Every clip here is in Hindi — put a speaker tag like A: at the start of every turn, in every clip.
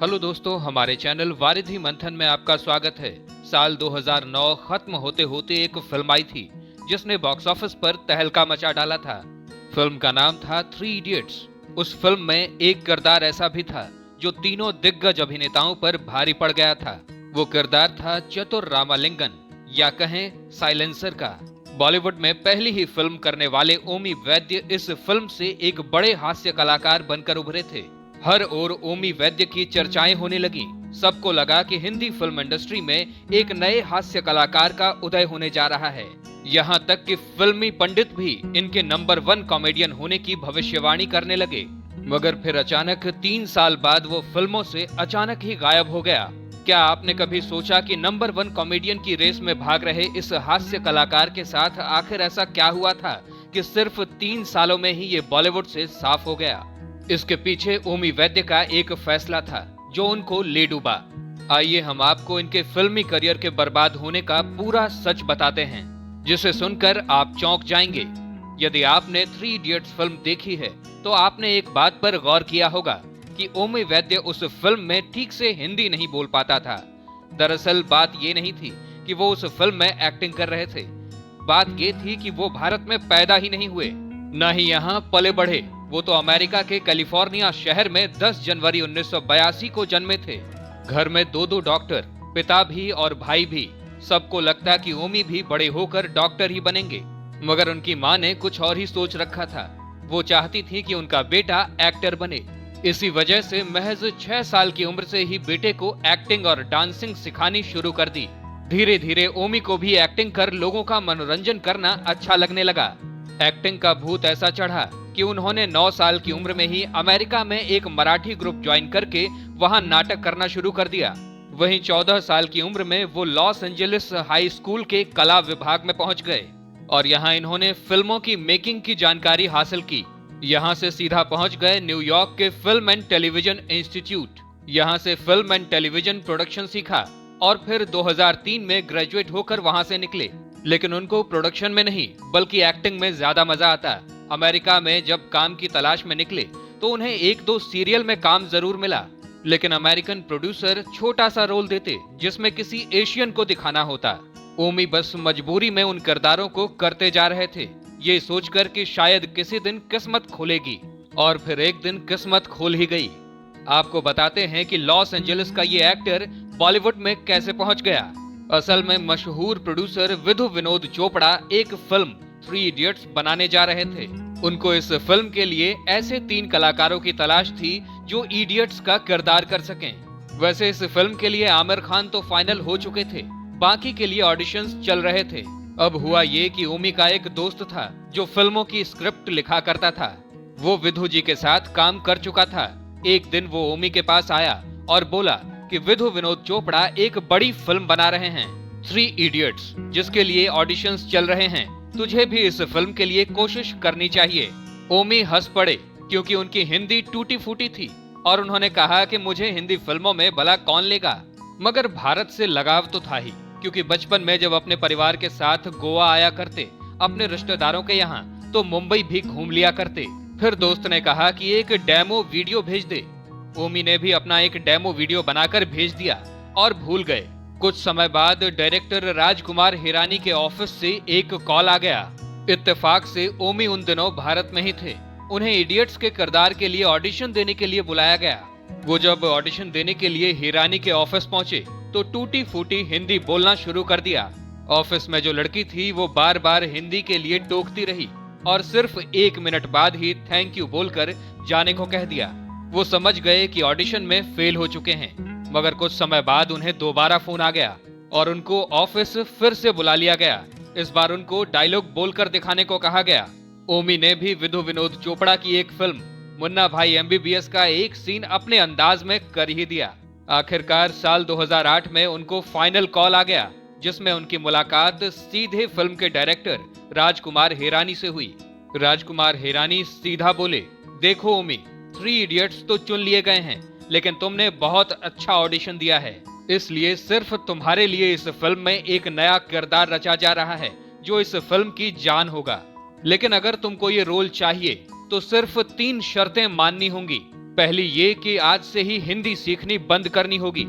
A: हेलो दोस्तों, हमारे चैनल वारिधि मंथन में आपका स्वागत है। साल 2009 खत्म होते होते एक फिल्म आई थी जिसने बॉक्स ऑफिस पर तहलका मचा डाला था। फिल्म का नाम था थ्री इडियट्स। उस फिल्म में एक किरदार ऐसा भी था जो तीनों दिग्गज अभिनेताओं पर भारी पड़ गया था। वो किरदार था चतुर रामालिंगन, या कहें साइलेंसर का। बॉलीवुड में पहली ही फिल्म करने वाले ओमी वैद्य इस फिल्म से एक बड़े हास्य कलाकार बनकर उभरे थे। हर ओर ओमी वैद्य की चर्चाएं होने लगी। सबको लगा कि हिंदी फिल्म इंडस्ट्री में एक नए हास्य कलाकार का उदय होने जा रहा है। यहाँ तक कि फिल्मी पंडित भी इनके नंबर 1 कॉमेडियन होने की भविष्यवाणी करने लगे। मगर फिर अचानक 3 साल बाद वो फिल्मों से अचानक ही गायब हो गया। क्या आपने कभी सोचा कि नंबर 1 कॉमेडियन की रेस में भाग रहे इस हास्य कलाकार के साथ आखिर ऐसा क्या हुआ था कि सिर्फ 3 सालों में ही ये बॉलीवुड से साफ हो गया? इसके पीछे ओमी वैद्य का एक फैसला था जो उनको ले डूबा। आइए हम आपको इनके फिल्मी करियर के बर्बाद होने का पूरा सच बताते हैं, जिसे सुनकर आप चौंक जाएंगे। यदि आपने थ्री इडियट्स फिल्म देखी है तो आपने एक बात पर गौर किया होगा कि ओमी वैद्य उस फिल्म में ठीक से हिंदी नहीं बोल पाता था। दरअसल बात ये नहीं थी कि वो उस फिल्म में एक्टिंग कर रहे थे। बात ये थी कि वो भारत में पैदा ही नहीं हुए, न ही यहाँ पले बढ़े। वो तो अमेरिका के कैलिफोर्निया शहर में 10 जनवरी 1982 को जन्मे थे। घर में दो डॉक्टर, पिता भी और भाई भी। सबको लगता कि ओमी भी बड़े होकर डॉक्टर ही बनेंगे, मगर उनकी माँ ने कुछ और ही सोच रखा था। वो चाहती थी कि उनका बेटा एक्टर बने। इसी वजह से महज 6 साल की उम्र से ही बेटे को एक्टिंग और डांसिंग सिखानी शुरू कर दी। धीरे धीरे ओमी को भी एक्टिंग कर लोगों का मनोरंजन करना अच्छा लगने लगा। एक्टिंग का भूत ऐसा चढ़ा कि उन्होंने 9 साल की उम्र में ही अमेरिका में एक मराठी ग्रुप ज्वाइन करके वहां नाटक करना शुरू कर दिया। वहीं 14 साल की उम्र में वो लॉस एंजलिस हाई स्कूल के कला विभाग में पहुंच गए और यहां इन्होंने फिल्मों की मेकिंग की जानकारी हासिल की। यहां से सीधा पहुंच गए न्यूयॉर्क के फिल्म एंड टेलीविजन इंस्टीट्यूट। यहां से फिल्म एंड टेलीविजन प्रोडक्शन सीखा और फिर 2003 में ग्रेजुएट होकर वहां से निकले। लेकिन उनको प्रोडक्शन में नहीं बल्कि एक्टिंग में ज्यादा मजा आता। अमेरिका में जब काम की तलाश में निकले तो उन्हें 1-2 सीरियल में काम जरूर मिला, लेकिन अमेरिकन प्रोड्यूसर छोटा सा रोल देते जिसमें किसी एशियन को दिखाना होता। ओमी बस मजबूरी में उन किरदारों को करते जा रहे थे, ये सोचकर कि शायद किसी दिन किस्मत खुलेगी। और फिर एक दिन किस्मत खुल ही गई। आपको बताते हैं कि लॉस एंजलिस का ये एक्टर बॉलीवुड में कैसे पहुंच गया। असल में मशहूर प्रोड्यूसर विधु विनोद चोपड़ा एक फिल्म थ्री इडियट्स बनाने जा रहे थे। उनको इस फिल्म के लिए ऐसे 3 कलाकारों की तलाश थी जो इडियट्स का किरदार कर सकें। वैसे इस फिल्म के लिए आमिर खान तो फाइनल हो चुके थे, बाकी के लिए ऑडिशंस चल रहे थे। अब हुआ ये कि ओमी का एक दोस्त था जो फिल्मों की स्क्रिप्ट लिखा करता था। वो विधु जी के साथ काम कर चुका था। एक दिन वो ओमी के पास आया और बोला कि विधु विनोद चोपड़ा एक बड़ी फिल्म बना रहे हैं, थ्री इडियट्स, जिसके लिए ऑडिशंस चल रहे हैं। तुझे भी इस फिल्म के लिए कोशिश करनी चाहिए। ओमी हंस पड़े क्योंकि उनकी हिंदी टूटी फूटी थी और उन्होंने कहा कि मुझे हिंदी फिल्मों में भला कौन लेगा। मगर भारत से लगाव तो था ही, क्योंकि बचपन में जब अपने परिवार के साथ गोवा आया करते अपने रिश्तेदारों के यहाँ, तो मुंबई भी घूम लिया करते। फिर दोस्त ने कहा कि एक डेमो वीडियो भेज दे। ओमी ने भी अपना एक डेमो वीडियो बनाकर भेज दिया और भूल गए। कुछ समय बाद डायरेक्टर राजकुमार हिरानी के ऑफिस से एक कॉल आ गया। इत्तेफाक से ओमी उन दिनों भारत में ही थे। उन्हें इडियट्स के किरदार के लिए ऑडिशन देने के लिए बुलाया गया। वो जब ऑडिशन देने के लिए हिरानी के ऑफिस पहुंचे तो टूटी फूटी हिंदी बोलना शुरू कर दिया। ऑफिस में जो लड़की थी वो बार बार हिंदी के लिए टोकती रही और सिर्फ 1 मिनट बाद ही थैंक यू बोलकर जाने को कह दिया। वो समझ गए कि ऑडिशन में फेल हो चुके हैं। मगर कुछ समय बाद उन्हें दोबारा फोन आ गया और उनको ऑफिस फिर से बुला लिया गया। इस बार उनको डायलॉग बोलकर दिखाने को कहा गया। ओमी ने भी विधु विनोद चोपड़ा की एक फिल्म मुन्ना भाई एमबीबीएस का एक सीन अपने अंदाज में कर ही दिया। आखिरकार साल 2008 में उनको फाइनल कॉल आ गया, जिसमें उनकी मुलाकात सीधे फिल्म के डायरेक्टर राजकुमार हिरानी से हुई। राजकुमार हिरानी सीधा बोले, देखो ओमी, थ्री इडियट्स तो चुन लिए गए हैं, लेकिन तुमने बहुत अच्छा ऑडिशन दिया है, इसलिए सिर्फ तुम्हारे लिए इस फिल्म में एक नया किरदार रचा जा रहा है जो इस फिल्म की जान होगा। लेकिन अगर तुमको ये रोल चाहिए तो सिर्फ 3 शर्तें माननी होंगी। पहली ये कि आज से ही हिंदी सीखनी बंद करनी होगी।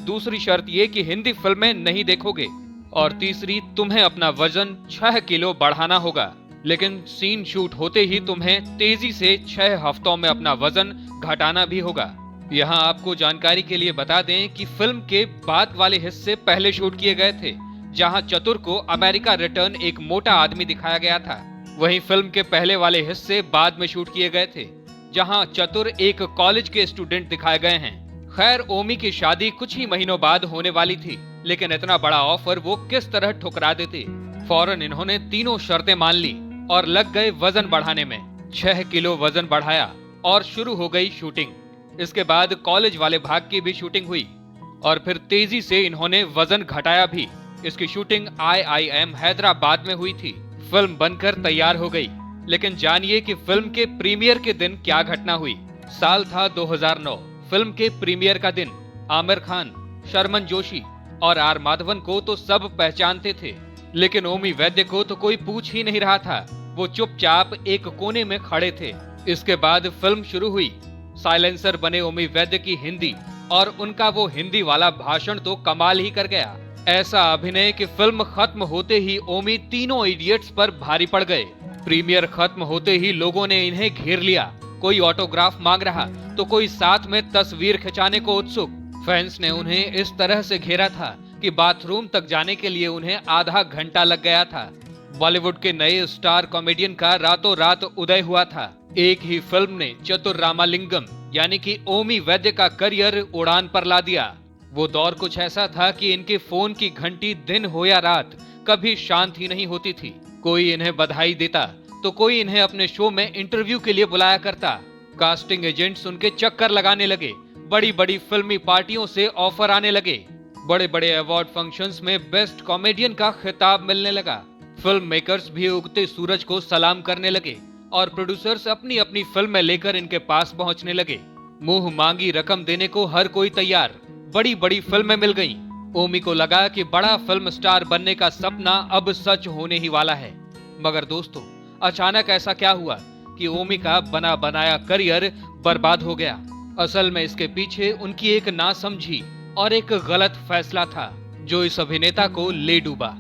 A: दूसरी शर्त ये कि हिंदी फिल्में नहीं देखोगे। और तीसरी, तुम्हें अपना वजन 6 किलो बढ़ाना होगा। लेकिन सीन शूट होते ही तुम्हें तेजी से 6 हफ्तों में अपना वजन घटाना भी होगा। यहाँ आपको जानकारी के लिए बता दें कि फिल्म के बाद वाले हिस्से पहले शूट किए गए थे, जहाँ चतुर को अमेरिका रिटर्न एक मोटा आदमी दिखाया गया था। वहीं फिल्म के पहले वाले हिस्से बाद में शूट किए गए थे, जहाँ चतुर एक कॉलेज के स्टूडेंट दिखाए गए हैं। खैर, ओमी की शादी कुछ ही महीनों बाद होने वाली थी, लेकिन इतना बड़ा ऑफर वो किस तरह ठुकरा देते। फौरन इन्होंने तीनों शर्तें मान ली और लग गए वजन बढ़ाने में। 6 किलो वजन बढ़ाया और शुरू हो गई शूटिंग। इसके बाद कॉलेज वाले भाग की भी शूटिंग हुई और फिर तेजी से इन्होंने वजन घटाया भी। इसकी शूटिंग IIM हैदराबाद में हुई थी। फिल्म बनकर तैयार हो गई, लेकिन जानिए कि फिल्म के प्रीमियर के दिन क्या घटना हुई। साल था 2009। फिल्म के प्रीमियर का दिन। आमिर खान, शर्मन जोशी और आर माधवन को तो सब पहचानते थे, लेकिन ओमी वैद्य को तो कोई पूछ ही नहीं रहा था। वो चुपचाप एक कोने में खड़े थे। इसके बाद फिल्म शुरू हुई। साइलेंसर बने ओमी वैद्य की हिंदी, और उनका वो हिंदी वाला भाषण तो कमाल ही कर गया। ऐसा अभिनय कि फिल्म खत्म होते ही ओमी तीनों इडियट्स पर भारी पड़ गए। प्रीमियर खत्म होते ही लोगों ने इन्हें घेर लिया। कोई ऑटोग्राफ मांग रहा तो कोई साथ में तस्वीर खिंचाने को उत्सुक। फैंस ने उन्हें इस तरह से घेरा था कि बाथरूम तक जाने के लिए उन्हें आधा घंटा लग गया था। बॉलीवुड के नए स्टार कॉमेडियन का रातों रात उदय हुआ था। एक ही फिल्म ने चतुर रामालिंगम यानी कि ओमी वैद्य का करियर उड़ान पर ला दिया। वो दौर कुछ ऐसा था कि इनके फोन की घंटी दिन हो या रात कभी शांत ही नहीं होती थी। कोई इन्हें बधाई देता तो कोई इन्हें अपने शो में इंटरव्यू के लिए बुलाया करता। कास्टिंग एजेंट्स उनके चक्कर लगाने लगे। बड़ी बड़ी फिल्मी पार्टियों से ऑफर आने लगे। बड़े बड़े अवार्ड फंक्शंस में बेस्ट कॉमेडियन का खिताब मिलने लगा। फिल्म मेकर्स भी उगते सूरज को सलाम करने लगे और प्रोड्यूसर्स अपनी अपनी फिल्में लेकर इनके पास पहुंचने लगे। मुंह मांगी रकम देने को हर कोई तैयार। बड़ी बड़ी फिल्में मिल गईं। ओमी को लगा कि बड़ा फिल्म स्टार बनने का सपना अब सच होने ही वाला है। मगर दोस्तों, अचानक ऐसा क्या हुआ कि ओमी का बना बनाया करियर बर्बाद हो गया। असल में इसके पीछे उनकी एक नासमझी और एक गलत फैसला था जो इस अभिनेता को ले डूबा।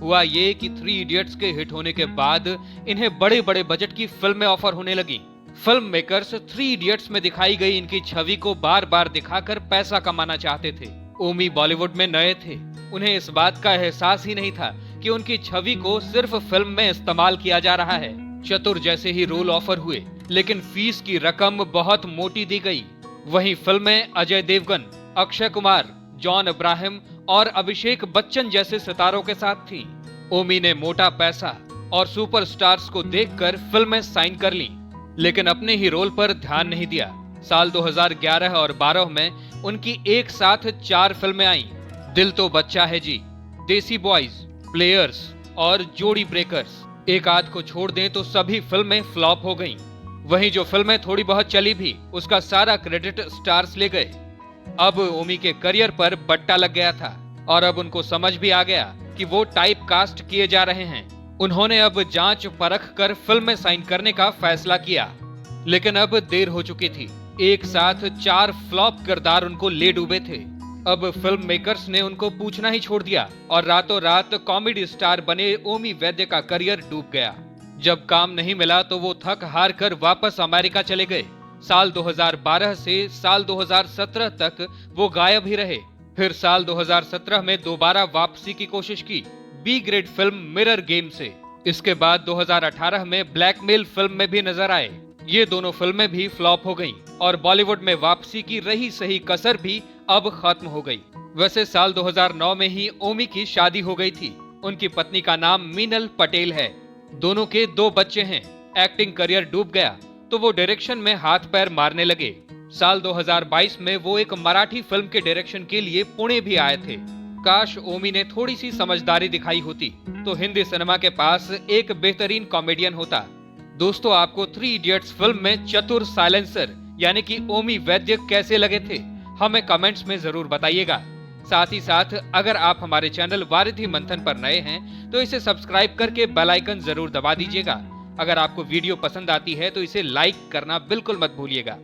A: हुआ ये कि 3 इडियट्स के हिट होने के बाद इन्हें बड़े बड़े बजट की फिल्में ऑफर होने लगी। फिल्म मेकर्स 3 इडियट्स में दिखाई गई इनकी छवि को बार बार दिखाकर पैसा कमाना चाहते थे। ओमी बॉलीवुड में नए थे। उन्हें इस बात का एहसास ही नहीं था कि उनकी छवि को सिर्फ फिल्म में इस्तेमाल किया जा रहा है। चतुर जैसे ही रोल ऑफर हुए, लेकिन फीस की रकम बहुत मोटी दी गई। वहीं फिल्में अजय देवगन, अक्षय कुमार, जॉन अब्राहम और अभिषेक बच्चन जैसे सितारों के साथ थी। ओमी ने मोटा पैसा और सुपरस्टार्स को देखकर फिल्में साइन कर लीं, लेकिन अपने ही रोल पर ध्यान नहीं दिया। साल 2011 और 12 में उनकी एक साथ 4 फिल्में आईं। दिल तो बच्चा है जी, देसी बॉयज, प्लेयर्स और जोड़ी ब्रेकर्स। एक आध को छोड़ दें तो सभी फिल्में फ्लॉप हो गईं। वहीं जो फिल्में थोड़ी बहुत चली भी, उसका सारा क्रेडिट स्टार्स ले गए। अब ओमी के करियर पर बट्टा लग गया था और अब उनको समझ भी आ गया कि वो टाइप कास्ट किए जा रहे हैं। उन्होंने अब जांच परख कर फिल्में साइन करने का फैसला किया, लेकिन अब देर हो चुकी थी। एक साथ 4 फ्लॉप किरदार उनको ले डूबे थे। अब फिल्म मेकर्स ने उनको पूछना ही छोड़ दिया और रातों रात कॉमेडी स्टार बने ओमी वैद्य का करियर डूब गया। जब काम नहीं मिला तो वो थक हार कर वापस अमेरिका चले गए। साल 2012 से साल 2017 तक वो गायब ही रहे। फिर साल 2017 में दोबारा वापसी की कोशिश की, B grade film Mirror Game से। इसके बाद 2018 में ब्लैकमेल फिल्म में भी नजर आए। ये दोनों फिल्में भी फ्लॉप हो गईं और बॉलीवुड में वापसी की रही सही कसर भी अब खत्म हो गई। वैसे साल 2009 में ही ओमी की शादी हो गई थी। उनकी पत्नी का नाम मीनल पटेल है। दोनों के 2 बच्चे हैं। एक्टिंग करियर डूब गया तो वो डायरेक्शन में हाथ पैर मारने लगे। साल 2022 में वो एक मराठी फिल्म के डायरेक्शन के लिए पुणे भी आए थे। काश ओमी ने थोड़ी सी समझदारी दिखाई होती तो हिंदी सिनेमा के पास एक बेहतरीन कॉमेडियन होता। दोस्तों, आपको 3 इडियट्स फिल्म में चतुर साइलेंसर यानी कि ओमी वैद्य कैसे लगे थे, हमें कमेंट्स में जरूर बताइएगा। साथ ही साथ अगर आप हमारे चैनल वारिधि मंथन पर नए हैं तो इसे सब्सक्राइब करके बेल आइकन जरूर दबा दीजिएगा। अगर आपको वीडियो पसंद आती है तो इसे लाइक करना बिल्कुल मत भूलिएगा।